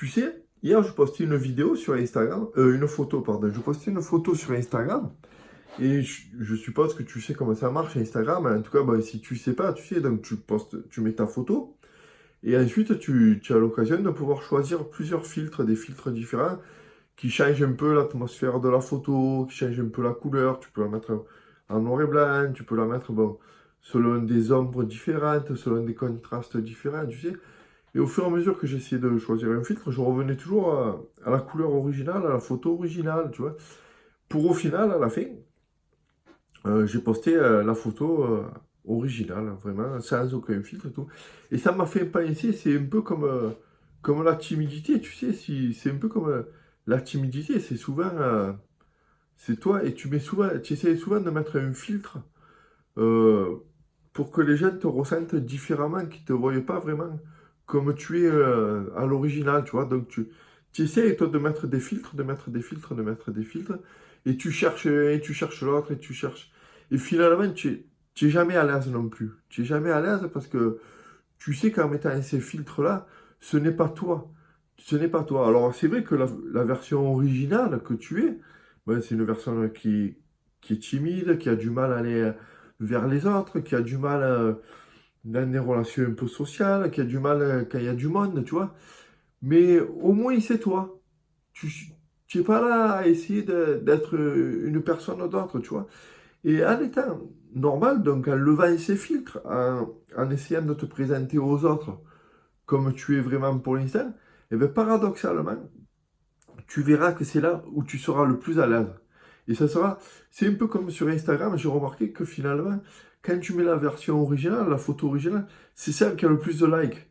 Tu sais, hier, je postais une vidéo sur Instagram, une photo, pardon. Je postais une photo sur Instagram et je suppose que tu sais comment ça marche Instagram. En tout cas, bah, si tu sais pas, tu sais, donc tu postes, tu mets ta photo et ensuite tu as l'occasion de pouvoir choisir plusieurs filtres, des filtres différents qui changent un peu l'atmosphère de la photo, qui changent un peu la couleur. Tu peux la mettre en noir et blanc, tu peux la mettre, bon, selon des ombres différentes, selon des contrastes différents, tu sais. Et au fur et à mesure que j'essayais de choisir un filtre, je revenais toujours à la couleur originale, à la photo originale, tu vois. Pour au final, à la fin, j'ai posté la photo originale, vraiment, sans aucun filtre et tout. Et ça m'a fait penser, c'est un peu comme la timidité, tu sais, si, c'est un peu comme la timidité, c'est souvent, c'est toi, et tu mets souvent, tu essaies souvent de mettre un filtre euh, pour que les gens te ressentent différemment, qu'ils ne te voient pas vraiment comme tu es à l'original, tu vois. Donc tu essaies, toi, de mettre des filtres, de mettre des filtres, de mettre des filtres, et tu cherches l'autre, et tu cherches. Et finalement, tu es jamais à l'aise non plus. Tu es jamais à l'aise parce que tu sais qu'en mettant ces filtres-là, ce n'est pas toi. Ce n'est pas toi. Alors, c'est vrai que la version originale que tu es, ben, c'est une version qui est timide, qui a du mal à aller vers les autres, qui a du mal dans des relations un peu sociales, qui a du mal quand il y a du monde, tu vois. Mais au moins, c'est toi. Tu n'es pas là à essayer d'être une personne d'autre, tu vois. Et en étant normal, donc en levant ces filtres, en essayant de te présenter aux autres comme tu es vraiment pour l'instant, et bien paradoxalement, tu verras que c'est là où tu seras le plus à l'aise. Et ça sera, c'est un peu comme sur Instagram, j'ai remarqué que finalement, quand tu mets la version originale, la photo originale, c'est celle qui a le plus de likes.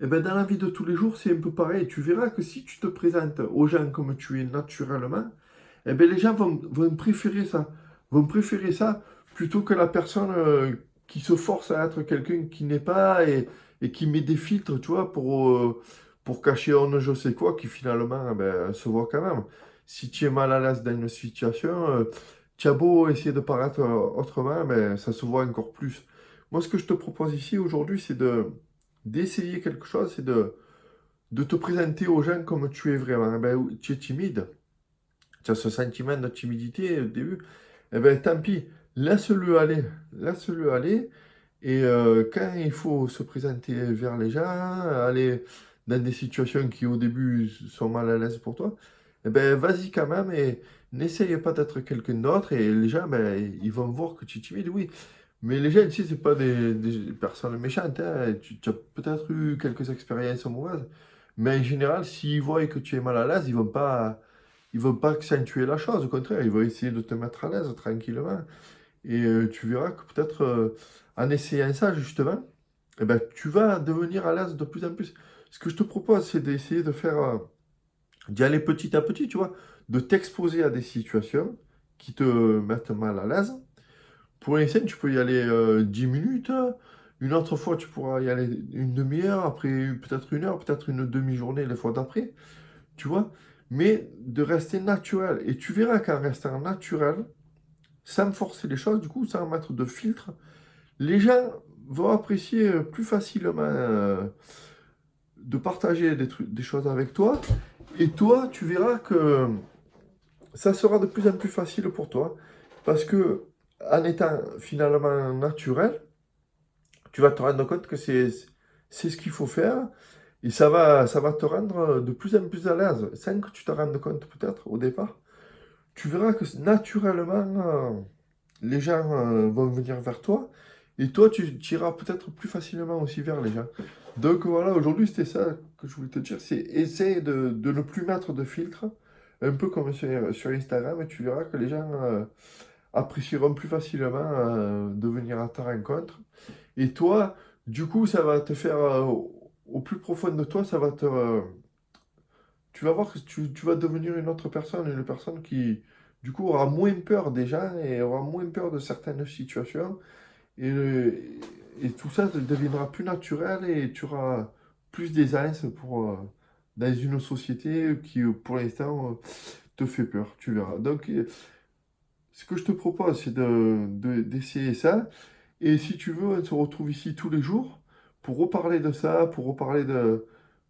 Et bien dans la vie de tous les jours, c'est un peu pareil. Tu verras que si tu te présentes aux gens comme tu es naturellement, eh bien les gens vont préférer ça. Vont préférer ça plutôt que la personne qui se force à être quelqu'un qui n'est pas et qui met des filtres, tu vois, pour cacher on ne je sais quoi, qui finalement se voit quand même. Si tu es mal à l'aise dans une situation, tu as beau essayer de paraître autrement, mais ça se voit encore plus. Moi, ce que je te propose ici aujourd'hui, c'est d'essayer quelque chose, c'est de te présenter aux gens comme tu es vraiment. Ben, tu es timide, tu as ce sentiment de timidité au début, eh ben, tant pis, laisse-le aller. Et quand il faut se présenter vers les gens, aller dans des situations qui au début sont mal à l'aise pour toi, eh ben, vas-y quand même et n'essaye pas d'être quelqu'un d'autre. Et les gens, ben, ils vont voir que tu es timide, oui. Mais les gens, tu sais, c'est pas des personnes méchantes, hein. Tu as peut-être eu quelques expériences mauvaises. Mais en général, s'ils voient que tu es mal à l'aise, ils vont pas accentuer la chose. Au contraire, ils vont essayer de te mettre à l'aise tranquillement. Et tu verras que peut-être en essayant ça, justement, eh ben, tu vas devenir à l'aise de plus en plus. Ce que je te propose, c'est d'essayer de faire, d'y aller petit à petit, tu vois, de t'exposer à des situations qui te mettent mal à l'aise. Pour l'instant, tu peux y aller 10 minutes. Une autre fois, tu pourras y aller une demi-heure, après peut-être une heure, peut-être une demi-journée les fois d'après, tu vois. Mais de rester naturel. Et tu verras qu'en restant naturel, sans forcer les choses, du coup, sans mettre de filtre, les gens vont apprécier plus facilement de partager des trucs, des choses avec toi. Et toi, tu verras que ça sera de plus en plus facile pour toi. Parce que en étant finalement naturel, tu vas te rendre compte que c'est ce qu'il faut faire. Et ça va te rendre de plus en plus à l'aise, sans que tu te rendes compte peut-être au départ. Tu verras que naturellement, les gens vont venir vers toi et toi, tu iras peut-être plus facilement aussi vers les gens. Donc voilà, aujourd'hui, c'était ça que je voulais te dire, c'est essayer de ne plus mettre de filtre, un peu comme sur Instagram, et tu verras que les gens apprécieront plus facilement de venir à ta rencontre. Et toi, du coup, ça va te faire, au plus profond de toi, ça va tu vas voir que tu vas devenir une personne qui, du coup, aura moins peur des gens et aura moins peur de certaines situations. Et tout ça deviendra plus naturel et tu auras plus d'aisance dans une société qui, pour l'instant, te fait peur. Tu verras. Donc, ce que je te propose, c'est d'essayer ça. Et si tu veux, on se retrouve ici tous les jours pour reparler de ça, pour reparler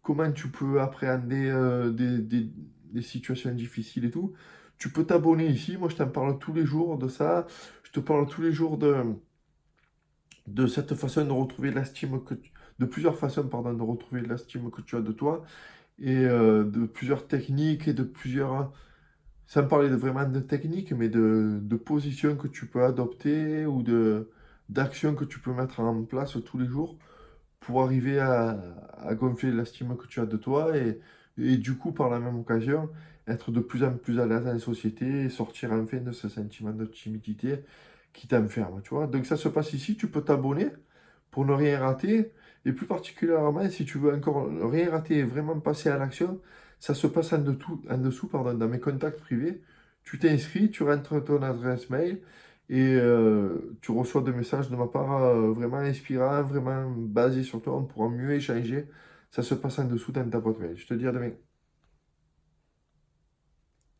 comment tu peux appréhender des situations difficiles et tout, tu peux t'abonner ici. Moi, je t'en parle tous les jours de ça. Je te parle tous les jours de cette façon de retrouver l'estime de plusieurs façons, pardon, de retrouver l'estime que tu as de toi et de plusieurs techniques et de plusieurs, sans parler vraiment de techniques, mais de positions que tu peux adopter ou d'actions que tu peux mettre en place tous les jours pour arriver à gonfler l'estime que tu as de toi et du coup, par la même occasion, être de plus en plus à l'aise dans la société et sortir enfin de ce sentiment de timidité qui t'enferme, tu vois. Donc ça se passe ici, tu peux t'abonner pour ne rien rater et plus particulièrement si tu veux encore rien rater et vraiment passer à l'action, ça se passe en dessous, pardon, dans mes contacts privés. Tu t'inscris, tu rentres ton adresse mail et tu reçois des messages de ma part vraiment inspirants, vraiment basés sur toi. On pourra mieux échanger. Ça se passe en dessous dans ta boîte mail. Je te dis à demain.